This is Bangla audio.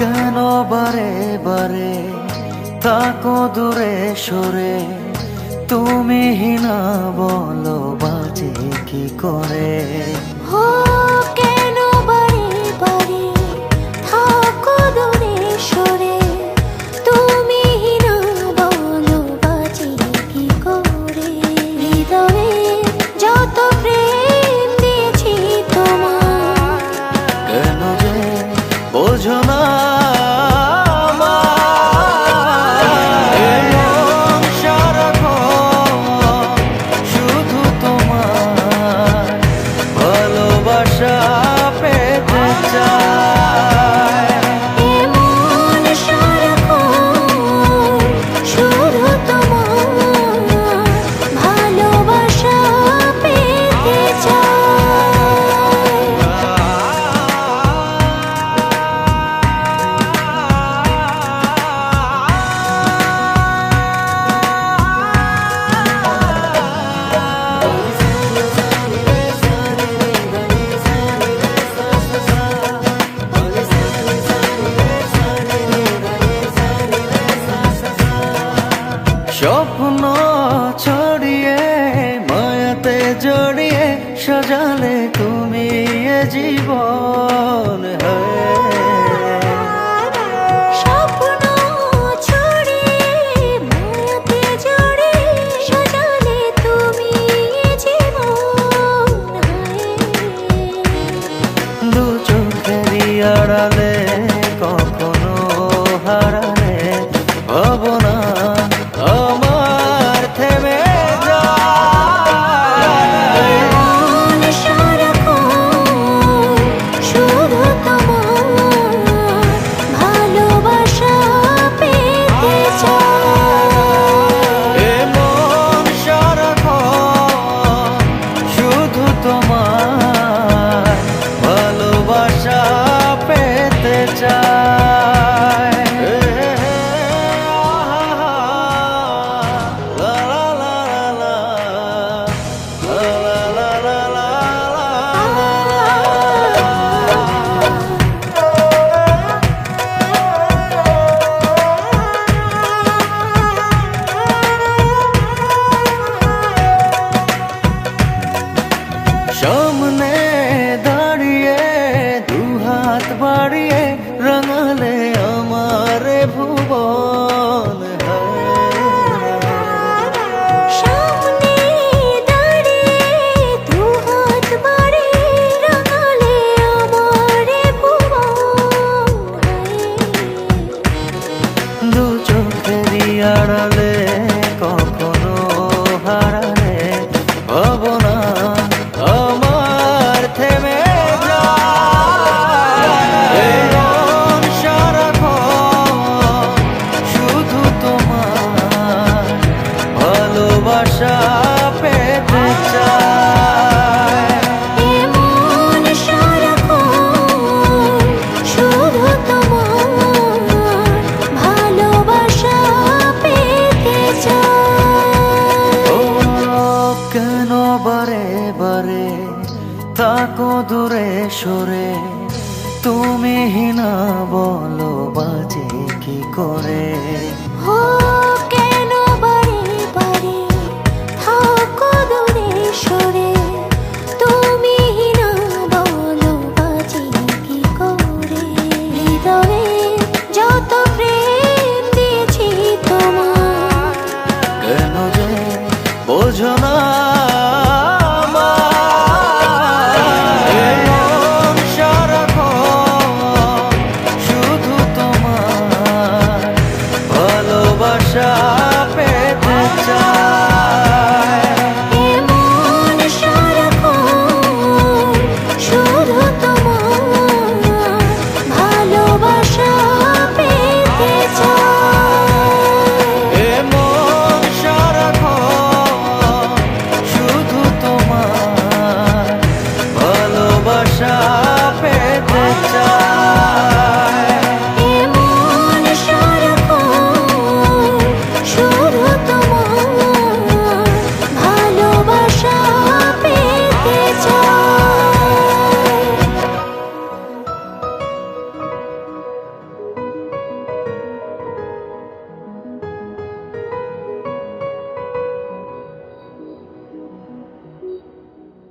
কেন বারে বারে থাকো দূরে সরে, তুমি না বলো বাজে কি করে। ও কেন বারে বারে থাকো দূরে সরে, তুমি না বলো বাজে কি করে। হৃদয়ে যত প্রেম দিয়েছি তোমার, কেন যে বোঝো না স্বপ্ন ছড়িয়ে মায়াতে জড়িয়ে সাজালে তুমি এ জীবন। স্বপ্ন ছড়িয়ে মায়াতে জড়িয়ে সাজালে তুমি এ জীবন। দু চোখেরই আড়ালে কখনো হারালে ভাবনা আমার থেমে যায়। শুধু তোমার ভালোবাসা পেতে চাই। এ মন সারাক্ষণ শুধু তোমার ভালোবাসা পেতে চায়। সামনে দাঁড়িয়ে দুহাত বাড়িয়ে রাঙালে আমার ভুবন। সামনে দাঁড়িয়ে দুহাত বাড়িয়ে রাঙালে আমার ভুবন। দু চোখেরই আড়ালে কখনো হারালে ভাবনা আমার থেমে যায়। সারাক্ষণ শুধু তোমার ভালোবাসা পেতে চায়। এমন সারাক্ষণ শুধু তোমার ভালোবাসা পেতে চাই। ও কেন বারে বারে থাকো দূরে সরে, তুমি না বলো বাজে কি করে। ও কেন বারে বারে থাকো দূরে সরে, তুমি না বলো বাজে কি করে। হৃদয়ে যত প্রেম দিয়েছি তোমার, কেন যে বোঝো না শুধু তোমার ভালোবাসা পেতে চায়। এমন সারাক্ষণ শুধু তোমার ভালোবাসা পেতে চাই। এমন সারাক্ষণ শুধু তোমার ভালোবাসা